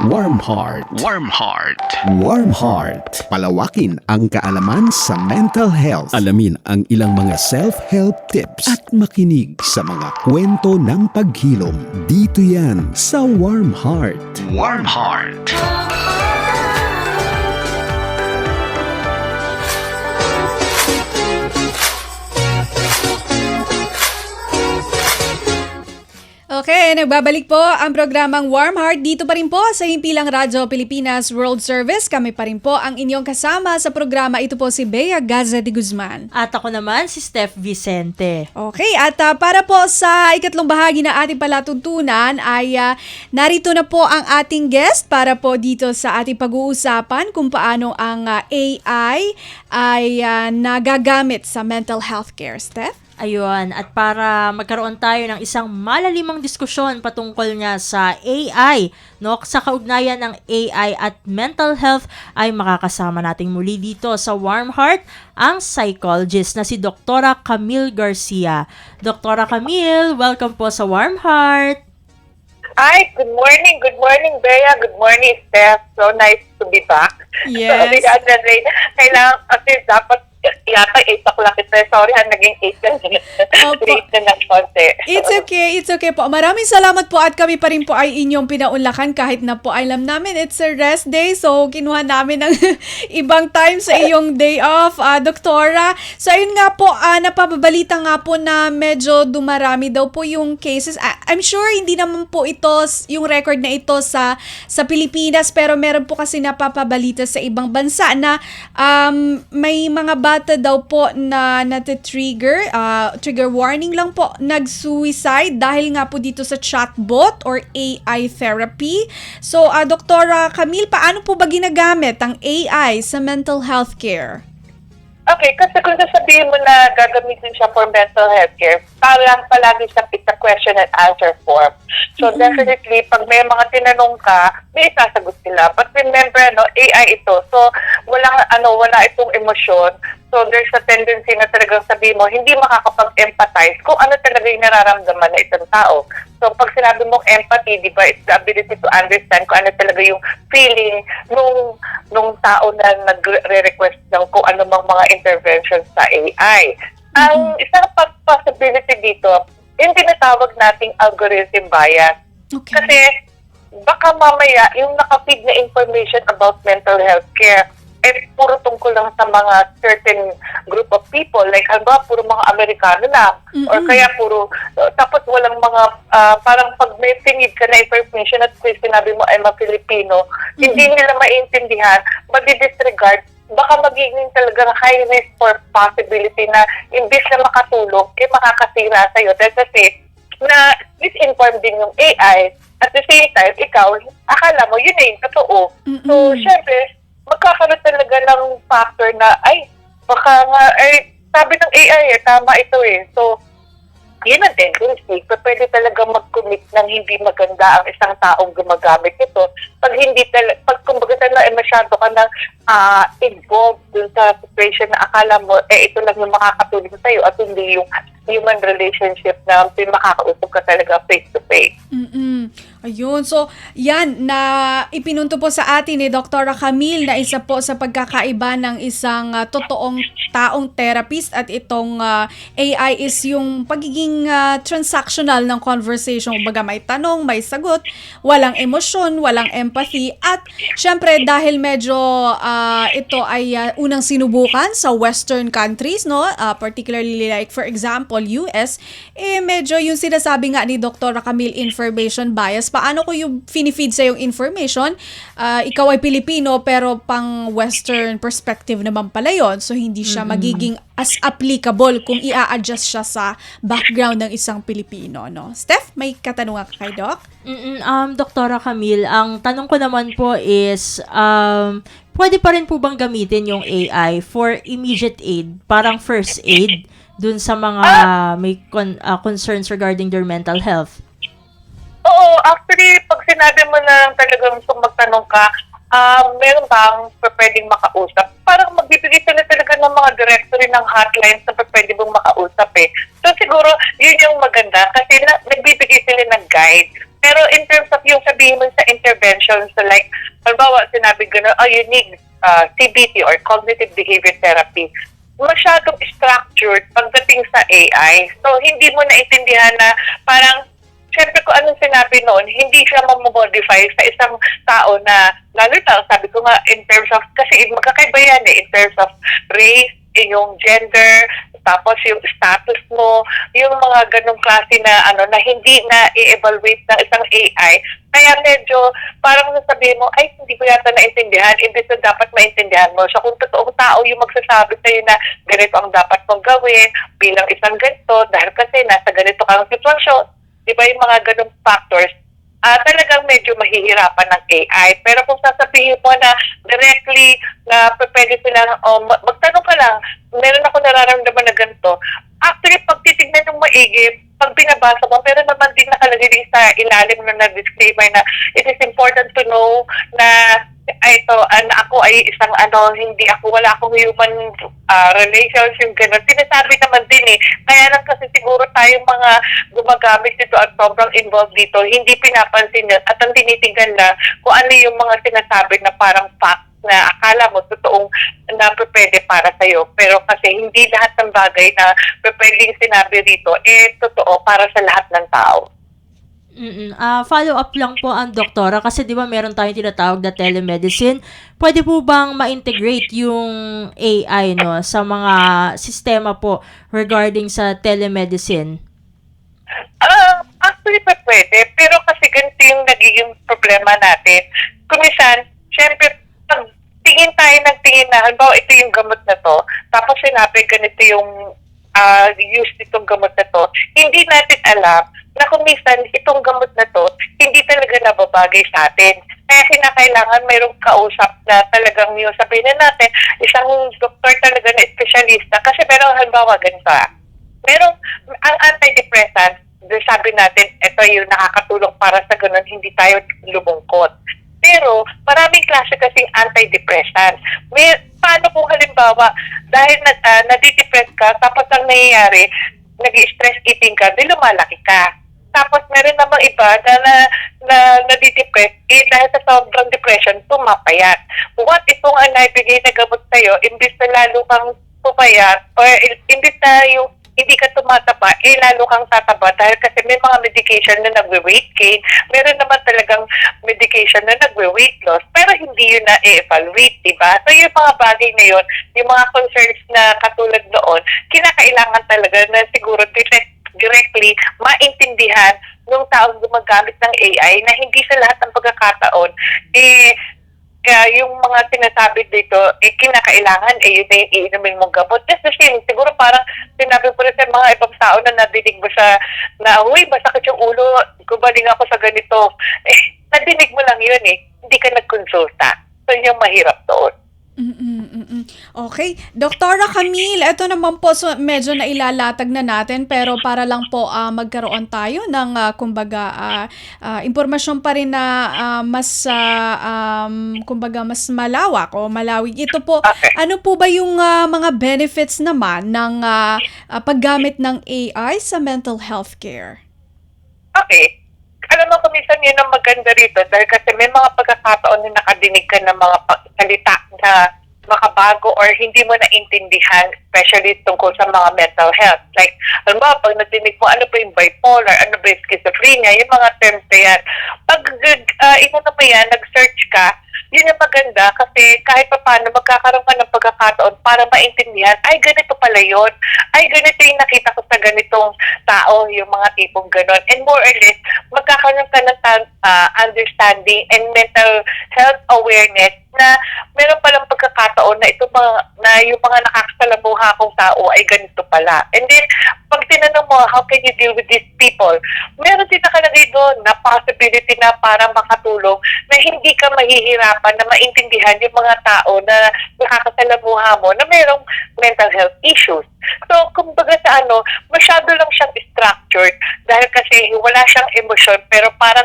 Speaker 6: Warm Heart.
Speaker 7: Warm Heart.
Speaker 6: Warm Heart. Palawakin ang kaalaman sa mental health. Alamin ang ilang mga self-help tips at makinig sa mga kwento ng paghilom. Dito yan sa Warm Heart.
Speaker 7: Warm Heart.
Speaker 2: Okay, nagbabalik po ang programang Warm Heart dito pa rin po sa Himpilang Radyo Pilipinas World Service. Kami pa rin po ang inyong kasama sa programa. Ito po si Bea Gaza de Guzman.
Speaker 3: At ako naman si Steph Vicente.
Speaker 2: Okay, at para po sa ikatlong bahagi na ating palatuntunan ay narito na po ang ating guest para po dito sa ating pag-uusapan kung paano ang AI ay nagagamit sa mental health care. Steph?
Speaker 3: Ayun, at para magkaroon tayo ng isang malalimang diskusyon patungkol nga sa AI, no, sa kaugnayan ng AI at mental health, ay makakasama nating muli dito sa Warm Heart ang psychologist na si Dr. Camille Garcia. Dr. Camille, welcome po sa Warm Heart.
Speaker 14: Hi, good morning, Bea. Good morning, Steph. So nice to be back.
Speaker 2: Yes.
Speaker 14: Kailangan kasi dapat yata 8 o'clock ito. Sorry, naging 8 na. Late na ng konti.
Speaker 2: It's okay po. Maraming salamat po at kami pa rin po ay inyong pinaunlakan kahit na po alam namin it's a rest day. So, kinuha namin ng ibang time sa iyong day off, Doktora. So, ayun nga po, napababalita nga po na medyo dumarami daw po yung cases. I'm sure hindi naman po ito, yung record na ito sa Pilipinas, pero meron po kasi napapabalita sa ibang bansa na may mga bata daw po na nati-trigger, trigger warning lang po, nag-suicide dahil nga po dito sa chatbot or AI therapy. So, Doktora Camille, paano po ba ginagamit ang AI sa mental health care?
Speaker 14: Okay, kasi kung sasabihin mo na gagamitin siya for mental health care, parang palagi siyang it's a question and answer form. So definitely, pag may mga tinanong ka, may isasagot sila. But remember, AI ito. So wala itong emosyon. So there's a tendency na talagang sabihin mo, hindi makakapag-empathize kung ano talaga yung nararamdaman na isang tao. So pag sinabi mong empathy, di ba, it's the ability to understand kung ano talaga yung feeling nung tao na nagre-request ng kung ano mang mga interventions sa AI. Ang isang possibility dito, yung tinatawag nating algorithm bias.
Speaker 2: Okay.
Speaker 14: Kasi baka mamaya yung nakapid na information about mental health care puro tungkol lang sa mga certain group of people. Like, puro mga Amerikano lang. Or kaya tapos walang mga, parang pag may tingid ka na information at sinabi mo ay Filipino, hindi nila maintindihan, madi-disregard, baka magiging talagang high risk for possibility na imbis na makatulong, makakasira sa'yo. Dahil kasi, na misinformed din yung AI, at the same time, ikaw, akala mo, yun yung totoo. So, syempre, magkakaroon talaga ng factor na, baka nga, sabi ng AI, tama ito eh. So, yun ang tendency. Pwede talaga mag-commit ng hindi maganda ang isang taong gumagamit ito. Pag kumbaga masyado ka na involved dun sa situation na akala mo, ito lang yung makakatulong sa'yo at hindi yung human relationship na makakausap ka talaga face-to-face.
Speaker 2: Ayun. So, yan na ipinunto po sa atin ni Dr. Camille na isa po sa pagkakaiba ng isang totoong taong therapist at itong AI is yung pagiging transactional ng conversation. Kumbaga may tanong, may sagot, walang emosyon, walang empathy at syempre dahil medyo ito ay unang sinubukan sa western countries, no? Particularly like for example, US, medyo yung sinasabi nga ni Dr. Camille information bias. Paano ko yung finifeed sa yung information? Ikaw ay Pilipino pero pang Western perspective naman pala yun. So, hindi siya magiging as applicable kung i-a-adjust siya sa background ng isang Pilipino. No? Steph, may katanungan ka kay Doc?
Speaker 3: Doktora Camille, ang tanong ko naman po is, pwede pa rin po bang gamitin yung AI for immediate aid, parang first aid, dun sa mga may concerns regarding their mental health?
Speaker 14: Oo, actually, pag sinabi mo na talagang kung magtanong ka, meron bang pwedeng makausap? Parang magbibigay sila talaga ng mga directory ng hotlines na pwede mong makausap eh. So siguro, yun yung maganda kasi nagbibigay sila ng guide. Pero in terms of yung sabihin mo sa intervention, so like, halimbawa, sinabi gano'n, you need CBT or Cognitive Behavior Therapy. Masyadong structured pagdating sa AI. So, hindi mo naintindihan na parang siyempre kung anong sinabi noon, hindi siya mamodify sa isang tao na, lalo na, sabi ko nga, in terms of, kasi magkakaiba yan in terms of race, yung gender, tapos yung status mo, yung mga ganong klase na, na hindi na i-evaluate ng isang AI. Kaya medyo, parang nasabihin mo, hindi ko yata naintindihan, imbes na dapat maintindihan mo. So kung totoong tao yung magsasabi sa'yo na ganito ang dapat mong gawin bilang isang ganito, dahil kasi nasa ganito kang sitwasyon, di ba yung mga ganong factors, talagang medyo mahihirapan ng AI. Pero kung sasabihin mo na directly na pwede sila, magtanong ka lang, meron ako nararamdaman na ganito. Actually, pag titignan yung maigi, pag binabasa mo, meron naman din nakalagay sa ilalim na disclaimer na it is important to know na ako ay isang wala akong human relations, yung gano'n. Sinasabi naman din Kaya lang kasi siguro tayong mga gumagamit dito at sobrang involved dito, hindi pinapansin yun at ang tinitingnan na kung ano yung mga sinasabi na parang fact na akala mo totoong na pwede para sa'yo. Pero kasi hindi lahat ng bagay na pwedeng sinabi rito, totoo para sa lahat ng tao.
Speaker 3: Follow up lang po ang doktora kasi 'di ba meron tayong tinatawag na telemedicine. Pwede po bang ma-integrate yung AI sa mga sistema po regarding sa telemedicine?
Speaker 14: Actually, pwede. Pero kasi ganito yung nagiging problema natin. Kumisan, syempre, pag tingin tayo ng tingin na, halimbawa, ito yung gamot na to, tapos sinabi ganito yung use nitong gamot na to, hindi natin alam na kung minsan itong gamot na to, hindi talaga nababagay sa atin. Kaya kinakailangan mayroong kausap na talagang yung sabihin na natin, isang doktor talaga na espesyalista. Kasi meron halimbawa ganito merong ang antidepressant, sabi natin, ito yung nakakatulong para sa ganun, hindi tayo lumungkot. Pero maraming klase kasing antidepressant. Paano kung halimbawa, dahil nadidepress ka, tapos ang nangyayari, nag-stress eating ka, di lumalaki ka. Tapos meron namang iba na nadidepress, dahil sa sobrang depression, pumapayat. What itong naibigay na gamot sa'yo, imbis na lalo kang pupayat, or imbis na yung hindi ka tumataba, lalo kang tataba dahil kasi may mga medication na nagwe-weight gain, meron naman talagang medication na nagwe-weight loss, pero hindi yun na-evaluate, diba? So yung mga bagay na yun, yung mga concerns na katulad noon, kinakailangan talaga na siguro directly maintindihan ng taong gumagamit ng AI na hindi sa lahat ng pagkakataon, yung mga sinasabi dito, kinakailangan, yun na yung iinumin mong gamot. Just the same, siguro parang sinabi ko rin sa mga ibang tao na nadinig mo uy, masakit yung ulo, gumaling ako sa ganito. Nadinig mo lang yun hindi ka nagkonsulta. So yun yung mahirap doon.
Speaker 2: Okay. Doktora Camille, ito naman po, so medyo nailalatag na natin pero para lang po magkaroon tayo ng impormasyon pa rin na mas mas malawak o malawig. Ito po, ano po ba yung mga benefits naman ng paggamit ng AI sa mental health care?
Speaker 14: Okay. Alam mo, kumisan yun ang maganda rito dahil kasi may mga pagkakataon na nakadinig ka ng mga salita na makabago or hindi mo naintindihan, especially tungkol sa mga mental health. Like, alam mo, pag natinig mo, ano ba yung bipolar, ano ba yung schizophrenia, yung mga terms na yan. Pag nag-search ka, yun ang maganda kasi kahit pa paano magkakaroon ka ng pagkakataon para maintindihan, ay ganito pala yun. Ay ganito yung nakita ko sa ganitong tao, yung mga tipong ganon. And more or less, magkakaroon ka ng understanding and mental health awareness na meron palang pagkakataon na yung mga nakakasalamuha kong tao ay ganito pala. And then, pag tinanong mo, how can you deal with these people? Meron din nakalagay doon na possibility na para makatulong na hindi ka mahihirapan na maintindihan yung mga tao na nakakasalamuha mo na merong mental health issues. So, kumbaga sa masyado lang siyang structured dahil kasi wala siyang emosyon pero parang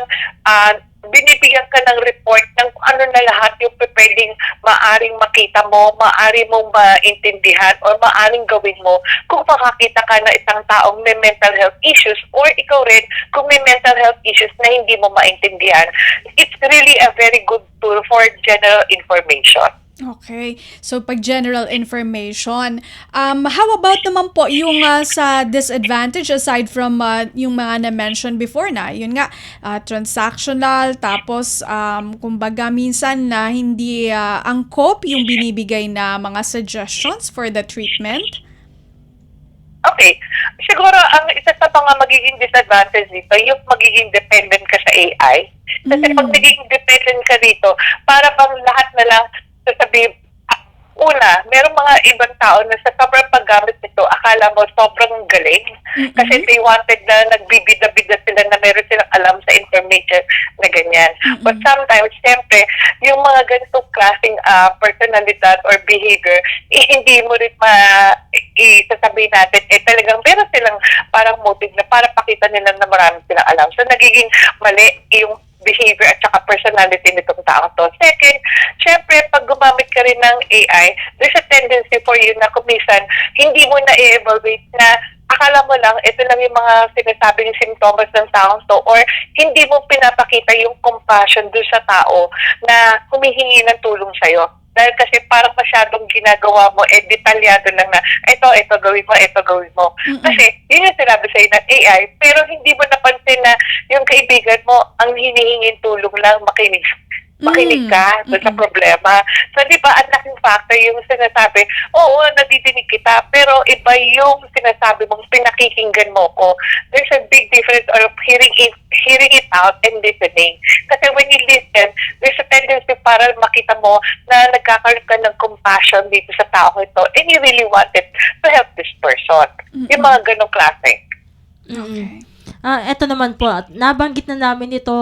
Speaker 14: binibigyan ka ng report ng ano na lahat yung pwedeng maaring makita mo, maaring mong maintindihan o maaring gawin mo kung makakita ka na isang taong may mental health issues or ikaw rin kung may mental health issues na hindi mo maintindihan. It's really a very good tool for general information.
Speaker 2: Okay. So, pag general information, how about naman po yung sa disadvantage aside from yung mga na-mention before na, yun nga, transactional, tapos kumbaga minsan na hindi angkop yung binibigay na mga suggestions for the treatment?
Speaker 14: Okay. Siguro, ang isa sa mga magiging disadvantage dito, yung magiging dependent ka sa AI. Kasi pag magiging dependent ka dito, para bang lahat na lang sasabihin, una, merong mga ibang tao na sa sobrang paggamit nito, akala mo sobrang galing. Kasi they wanted na nagbibida-bida sila na meron silang alam sa information na ganyan. But sometimes, siyempre, yung mga ganitong klaseng personalidad or behavior, hindi mo rin isasabihin natin, talagang meron silang parang motive na para pakita nila na marami silang alam. So, nagiging mali yung behavior at saka personality nitong tao to. Second, syempre, pag gumamit ka rin ng AI, there's a tendency for you na kumisan, hindi mo na i-evaluate na akala mo lang, ito lang yung mga sinasabing symptoms ng taong to, or hindi mo pinapakita yung compassion dun sa tao na humihingi ng tulong sa'yo. Dahil kasi parang masyadong ginagawa mo, detalyado lang na, ito gawin mo. Kasi, yun yung sinabi sa'yo ng AI, pero hindi mo napansin na yung kaibigan mo, ang hinihingin tulong lang, makinig ka doon sa problema. So, di ba, ang laking factor yung sinasabi, oo, nadidinig kita, pero iba yung sinasabi mong pinakikinggan mo ko. There's a big difference of hearing it out and listening. Kasi when you listen, there's a tendency para makita mo na nagkakaroon ka ng compassion dito sa tao ito and you really wanted to help this person. Yung mga ganong klase.
Speaker 2: Okay.
Speaker 3: Eto naman po, nabanggit na namin ito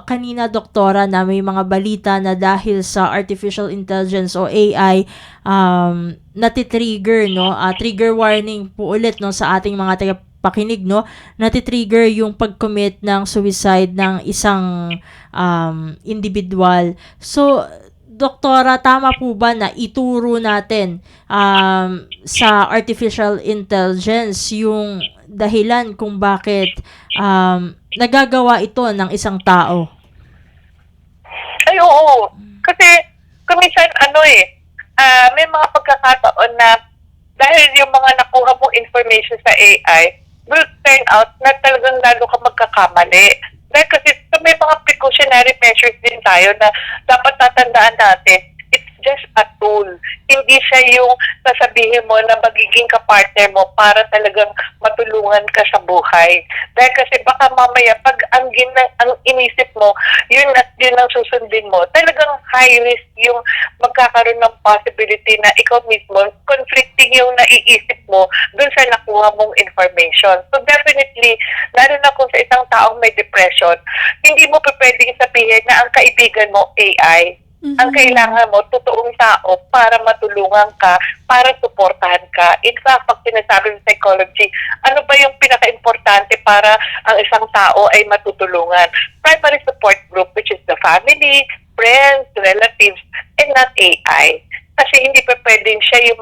Speaker 3: kanina, Doktora, na may mga balita na dahil sa artificial intelligence o AI, natitrigger, no? Trigger warning po ulit, no, sa ating mga tagapakinig, no? Natitrigger yung pag-commit ng suicide ng isang individual. So, Doktora, tama po ba na ituro natin sa artificial intelligence yung dahilan kung bakit nagagawa ito ng isang tao?
Speaker 14: Ay, oo. Kasi, kuminsan, may mga pagkakataon na dahil yung mga nakuha mong information sa AI will turn out na talagang lalo ka magkakamali. Dahil kasi may mga precautionary measures din tayo na dapat tatandaan natin. It's just a tool. Hindi siya yung sasabihin mo na magiging kapartner mo para talagang matulungan ka sa buhay. Dahil kasi baka mamaya pag ang inisip mo, yun at yun ang susundin mo, talagang high risk yung magkakaroon ng possibility na ikaw mismo, conflicting yung naiisip mo dun sa nakuha mong information. So definitely, lalo na kung sa isang taong may depression, hindi mo pwedeng sabihin na ang kaibigan mo AI. Ang kailangan mo, totoong tao para matulungan ka, para suportahan ka. In fact, pag sinasabi ng psychology, ano ba yung pinaka-importante para ang isang tao ay matutulungan? Primary support group, which is the family, friends, relatives, and not AI. Kasi hindi pa pwedeng siya yung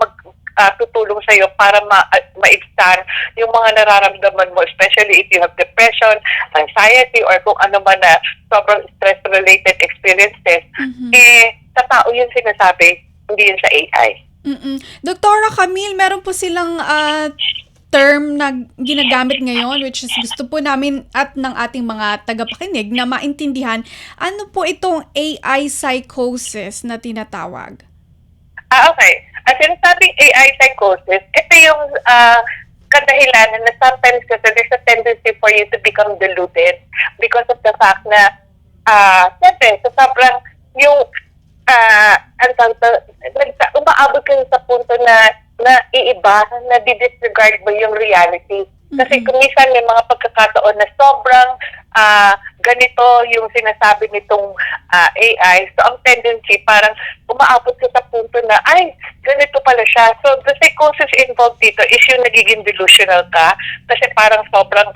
Speaker 14: tutulong sa'yo para ma-extend yung mga nararamdaman mo, especially if you have depression, anxiety, or kung ano man na sobrang stress-related experiences, sa tao yun sinasabi, hindi yun sa AI.
Speaker 2: Doktora Camille, meron po silang term na ginagamit ngayon, which is gusto po namin at ng ating mga tagapakinig na maintindihan, ano po itong AI psychosis na tinatawag?
Speaker 14: Okay. At sinasabing AI psychosis, ito yung kadahilanan na sometimes kasi there's a tendency for you to become deluded because of the fact na siyempre, sa sobrang yung umaabot kayo sa punto na iiba, na di-disregard mo yung reality. Kasi kung minsan may mga pagkakataon na sobrang ganito yung sinasabi nitong AI. So, ang tendency, parang umaabot ka sa punto na, ay, ganito pala siya. So, the psychosis involved dito is yung nagiging delusional ka. Kasi parang sobrang,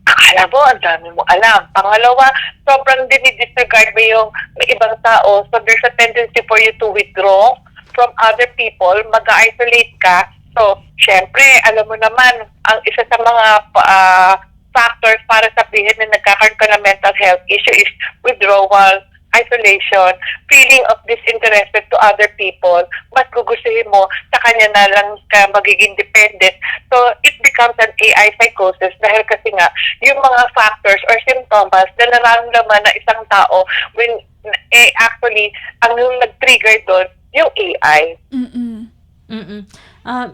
Speaker 14: akala mo, ang dami mo alam. Pangalawa, sobrang dinidisregard mo yung may ibang tao. So, there's a tendency for you to withdraw from other people, mag-isolate ka. So, syempre, alam mo naman, ang isa sa mga factors para sabihin na nagkakaroon ka ng mental health issue is withdrawal, isolation, feeling of disinterested to other people, mas gugustuhin mo, sa kanya na lang ka magiging dependent. So, it becomes an AI psychosis dahil kasi nga, yung mga factors or symptoms na nararamdaman na isang tao when actually, ang yung nag-trigger doon, yung AI.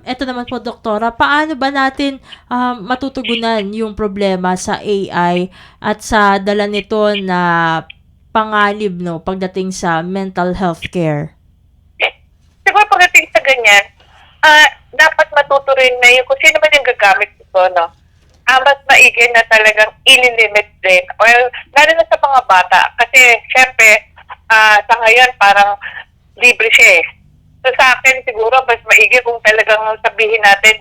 Speaker 3: Ito naman po, Doktora, paano ba natin matutugunan yung problema sa AI at sa dala nito na panganib, no, pagdating sa mental health care?
Speaker 14: Siguro pagdating sa ganyan, dapat matuto rin na yung kung sino man yung gagamit ito, no? Mas maigi na talagang ililimit din. Well, lalo na sa mga bata. Kasi, syempre, sa ngayon, parang libre siya eh. So sa akin siguro mas maigi kung talagang sabihin natin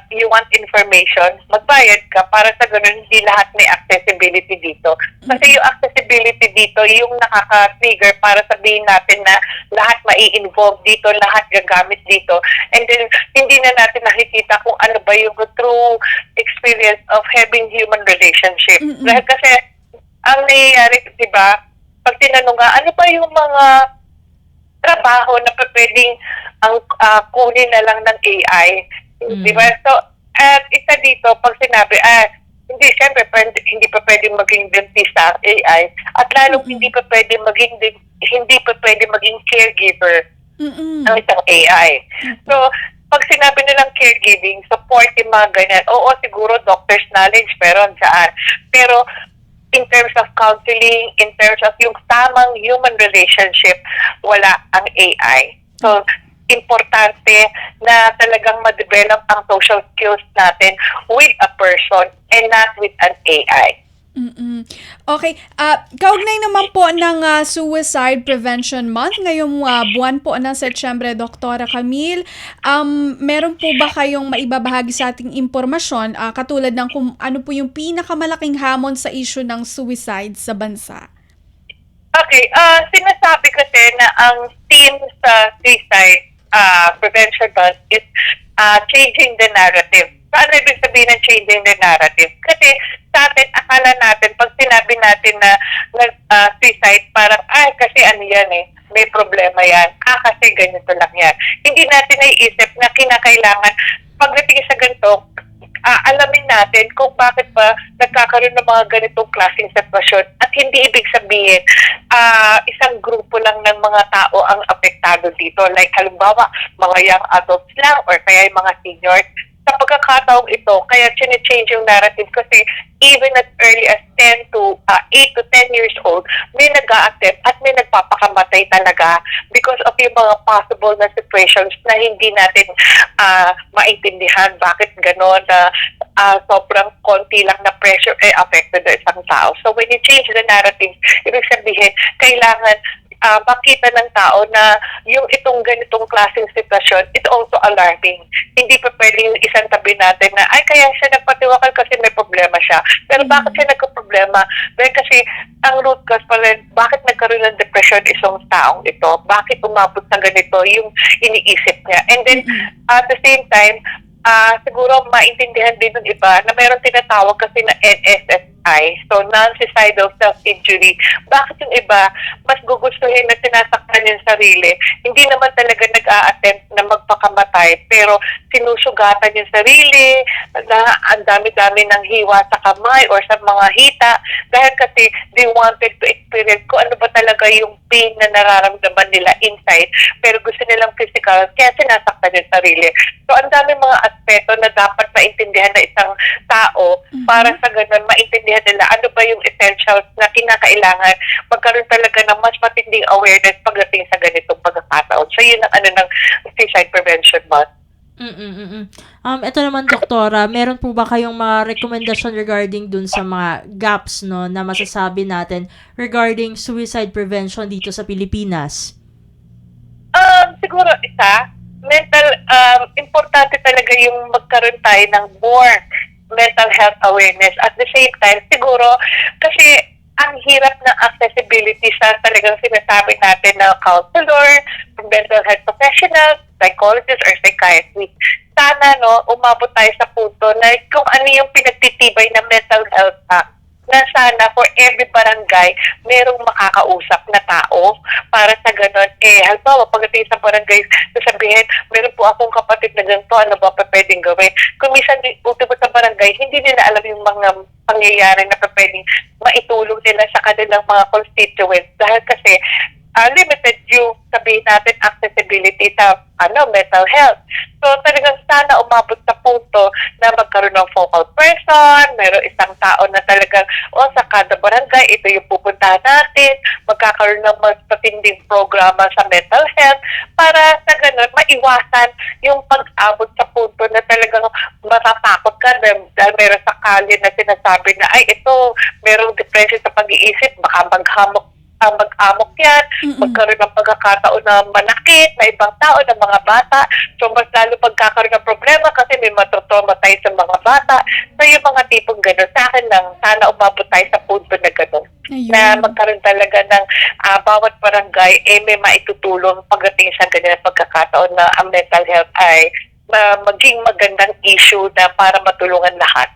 Speaker 14: you want information, magbayad ka para sa ganun hindi lahat may accessibility dito. Kasi yung accessibility dito, yung nakaka-trigger para sabihin natin na lahat mai-involve dito, lahat gagamit dito. And then, hindi na natin nakikita kung ano ba yung true experience of having human relationship. Dahil kasi, ang nangyayari, di ba, pag tinanong nga, ano ba yung mga trabaho na pwedeng ang kunin na lang ng AI? Di ba? So, at isa dito, pag sinabi, hindi, syempre, hindi pa pwedeng maging dentista ang AI, at lalong hindi pa pwedeng maging caregiver ang isang AI. So, pag sinabi nilang caregiving, support yung mga ganyan, oo, siguro doctor's knowledge, meron dyan. Pero, in terms of counseling, in terms of yung tamang human relationship, wala ang AI. So, importante na talagang ma-develop ang social skills natin with a person and not with an AI.
Speaker 2: Okay. Kaugnay naman po ng Suicide Prevention Month, ngayong buwan po ng Setyembre, Dr. Camille, meron po ba kayong maibabahagi sa ating impormasyon katulad ng kung ano po yung pinakamalaking hamon sa issue ng suicide sa bansa?
Speaker 14: Okay. Sinasabi kasi na ang theme sa suicide prevention month is changing the narrative. Ano ibig sabihin ng changing the narrative? Kasi sa atin, akala natin, pag sinabi natin na suicide, parang, kasi ano yan may problema yan. Kasi ganito lang yan. Hindi natin naiisip na kinakailangan, pagdating sa ganito, alamin natin kung bakit ba nagkakaroon ng mga ganitong klaseng sitwasyon at hindi ibig sabihin isang grupo lang ng mga tao ang apektado dito. Like halimbawa, mga young adults lang or kaya yung mga seniors. Sa pagkakataong ito, kaya change yung narrative kasi even as early as 8 to 10 years old, may nag-a-attempt at may nagpapakamatay talaga because of yung mga possible na situations na hindi natin maintindihan bakit gano'n na sobrang konti lang na pressure affected na isang tao. So when you change the narrative, ibig sabihin, kailangan makita ng tao na yung itong ganitong klaseng sitwasyon, it's also alarming. Hindi pa pwedeng isang tabi natin na, kaya siya nagpatiwakal kasi may problema siya. Pero bakit siya nagka-problema? Dahil kasi ang root cause pala, bakit nagkaroon ng depression isang taong ito? Bakit umabot sa ganito yung iniisip niya? And then, at the same time, siguro maintindihan din ng iba na mayroong tinatawag kasi na NSSI, so non-suicidal self-injury. Bakit yung iba mas gugustuhin na sinasaktan yung sarili? Hindi naman talaga nag-a-attempt na magpakamatay, pero sinusugatan yung sarili, na ang dami-dami ng hiwa sa kamay or sa mga hita, dahil kasi they wanted to experience kung ano ba talaga yung pain na nararamdaman nila inside, pero gusto nilang physical, kaya sinasaktan yung sarili. So, ang dami mga aspeto na dapat maintindihan na isang tao para sa ganun, maintindihan nila ano ba yung essentials na kinakailangan magkaroon talaga ng mas matinding awareness pagdating sa ganitong pagkakataon. So, yun ang ng Suicide Prevention Month.
Speaker 3: Ito naman, Doktora, meron po ba kayong mga recommendation regarding dun sa mga gaps na masasabi natin regarding suicide prevention dito sa Pilipinas?
Speaker 14: Siguro importante talaga yung magkaroon tayo ng more mental health awareness. At the same time, siguro, kasi ang hirap ng accessibility sa talagang sinasabi natin na counselor, mental health professional, psychologist, or psychiatrist. Sana, umabot tayo sa punto na kung ano yung pinagtitibay ng mental health act, na sana for every barangay, merong makakausap na tao para sa ganun. Halimbawa, pagdating sa barangay, sasabihin, meron po akong kapatid na ganito, ano ba pa pwedeng gawin? Kung minsan, ultimo sa barangay, hindi nila alam yung mga pangyayari na pwedeng maitulong nila sa kanilang mga constituents. Dahil kasi, limited yung sabihin natin accessibility sa mental health. So talagang sana umabot sa punto na magkaroon ng focal person, mayroong isang tao na talagang sa kada barangay, ito yung pupuntahan natin, magkakaroon ng mas patinding programa sa mental health para sa ganun maiwasan yung pag-abot sa punto na talagang matatakot ka dahil meron sa kalye na sinasabi na ito, merong depression sa pag-iisip, baka maghamok mag-amok yan, magkaroon ng pagkakataon na manakit na ibang tao, ng mga bata. So, mas lalo pagkakaroon ng problema kasi may matotraumatize sa mga bata. So, yung mga tipong gano'n, sa akin lang, sana umabot tayo sa punto na gano'n. Na magkaroon talaga ng bawat barangay, may maitutulong pagdating sa ganyan pagkakataon na ang mental health ay maging magandang issue na para matulungan lahat.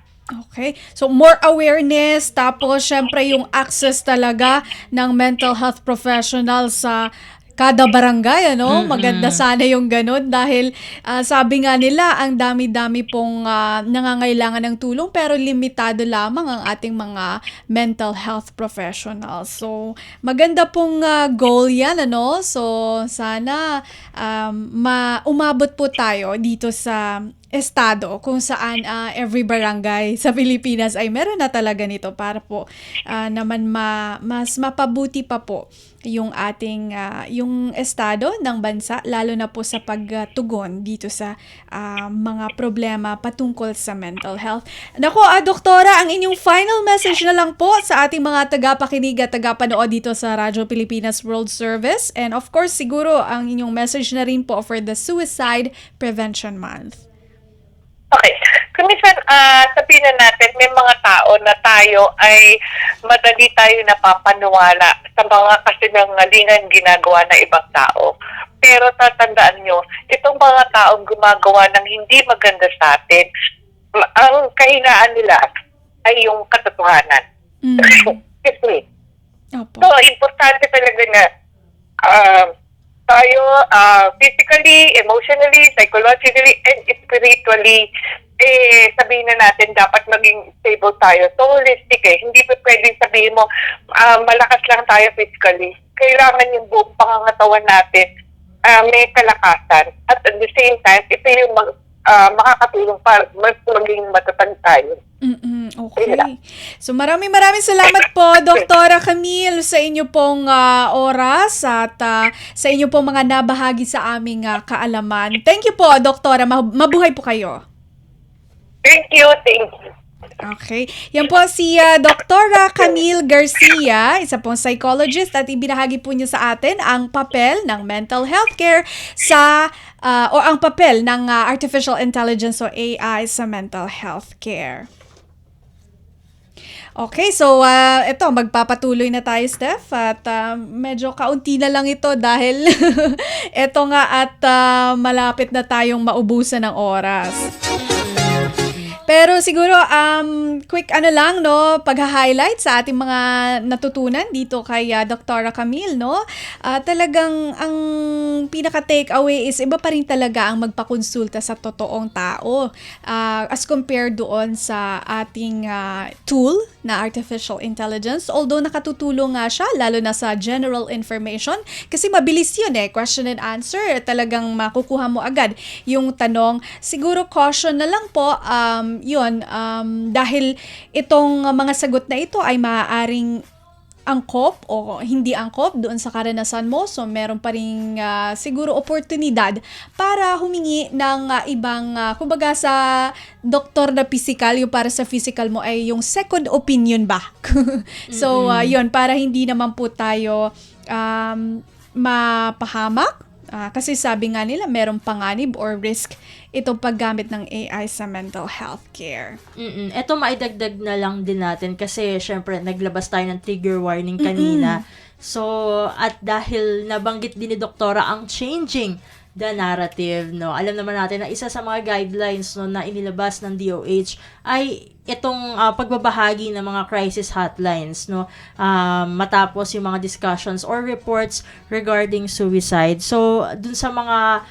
Speaker 2: Okay. So, more awareness, tapos, syempre, yung access talaga ng mental health professionals sa kada barangay, ano? Maganda sana yung ganun dahil sabi nga nila, ang dami-dami pong nangangailangan ng tulong pero limitado lamang ang ating mga mental health professionals. So, maganda pong goal yan, ano? So, sana umabot po tayo dito sa estado kung saan every barangay sa Pilipinas ay meron na talaga nito para po naman mas mapabuti pa po yung ating yung estado ng bansa lalo na po sa pagtugon dito sa mga problema patungkol sa mental health. Nako, Doktora, ang inyong final message na lang po sa ating mga tagapakinig at tagapanood dito sa Radyo Pilipinas World Service, and of course siguro ang inyong message na rin po for the Suicide Prevention Month.
Speaker 14: Okay. Kung minsan, sabihin na natin, may mga tao na tayo ay madali tayo napapaniwala sa mga kasinungalingan ginagawa ng ibang tao. Pero tatandaan nyo, itong mga taong gumagawa ng hindi maganda sa atin, ang kahinaan nila ay yung katotohanan. Excuse me. So, importante talaga na tayo physically, emotionally, psychologically, and spiritually, sabihin na natin dapat maging stable tayo. So holistic hindi pa pwedeng sabihin mo malakas lang tayo physically. Kailangan yung buong pangangatawan natin may kalakasan. At the same time, ito yung makakatulong para mas maging matatag tayo.
Speaker 2: Okay. So maraming salamat po, Doktora Camille, sa inyo pong oras at sa inyo pong mga nabahagi sa aming kaalaman. Thank you po, Doktora. Mabuhay po kayo.
Speaker 14: Thank you.
Speaker 2: Okay. Yan po si Doktora Camille Garcia, isa pong psychologist, at ibinahagi po niya sa atin ang papel ng mental health care o ang papel ng artificial intelligence o AI sa mental health care. Okay, so ito, magpapatuloy na tayo, Steph, at medyo kaunti na lang ito dahil ito nga at malapit na tayong maubusan ng oras. Pero siguro, quick lang, no, pag-highlight sa ating mga natutunan dito kay Dr. Camille, no? Talagang ang pinaka-takeaway is iba pa rin talaga ang magpakonsulta sa totoong tao as compared doon sa ating tool na artificial intelligence. Although nakatutulong nga siya, lalo na sa general information, kasi mabilis yun question and answer. Talagang makukuha mo agad yung tanong. Siguro caution na lang po, dahil itong mga sagot na ito ay maaaring angkop o hindi angkop doon sa karanasan mo. So, meron pa rin siguro oportunidad para humingi ng ibang, kumbaga sa doktor na physical, yung para sa physical mo ay yung second opinion ba? So, yun, para hindi naman po tayo mapahamak. Kasi sabi nga nila, merong panganib or risk itong paggamit ng AI sa mental health care.
Speaker 3: Ito maidagdag na lang din natin kasi syempre naglabas tayo ng trigger warning kanina. So, at dahil nabanggit din ni Doktora ang changing the narrative, no? Alam naman natin na isa sa mga guidelines, no, na inilabas ng DOH ay itong pagbabahagi ng mga crisis hotlines, no, matapos yung mga discussions or reports regarding suicide. So, dun sa mga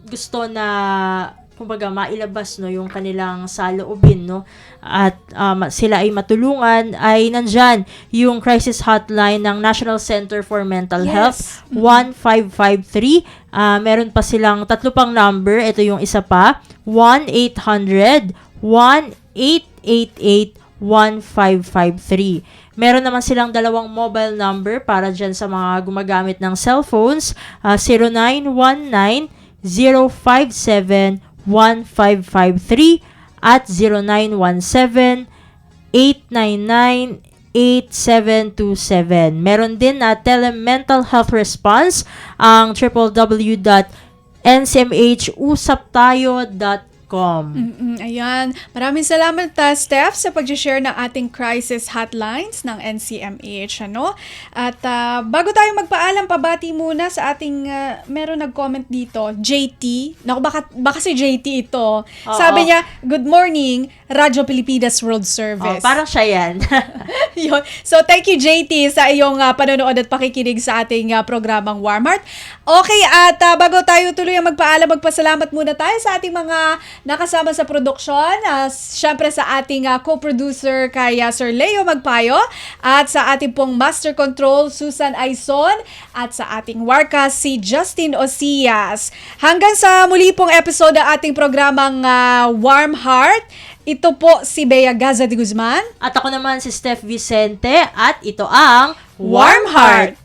Speaker 3: gusto na kumbaga mailabas, no, yung kanilang saloobin, no, at sila ay matulungan, ay nandyan yung crisis hotline ng National Center for Mental Health, 1553. Meron pa silang 3 pang number. Ito yung isa pa, 1-800-1888-1553. Meron naman silang 2 mobile number para dyan sa mga gumagamit ng cellphones, 0919-057-1553 at 0917-899-8999. 8727. Meron din na telemental health response ang www.ncmhusaptayo.com.
Speaker 2: Ayan. Maraming salamat, Steph, sa pag-share ng ating crisis hotlines ng NCMH. Ano? At bago tayo magpaalam, pabati muna sa ating, meron nag-comment dito, JT. Naku, baka si JT ito.
Speaker 3: Oo.
Speaker 2: Sabi niya, good morning, Radyo Pilipinas World Service.
Speaker 3: Parang siya yan.
Speaker 2: Yun. So, thank you, JT, sa iyong panonood at pakikinig sa ating programang Warm Heart. Okay, at bago tayo tuloy ang magpaalam, magpasalamat muna tayo sa ating mga nakasama sa produksyon. Siyempre sa ating co-producer kay Sir Leo Magpayo, at sa ating pong Master Control, Susan Aizon, at sa ating warka, si Justin Osias. Hanggang sa muli pong episode ng ating programang Warm Heart, ito po si Bea Gaza de Guzman.
Speaker 3: At ako naman si Steph Vicente, at ito ang
Speaker 2: Warm Heart.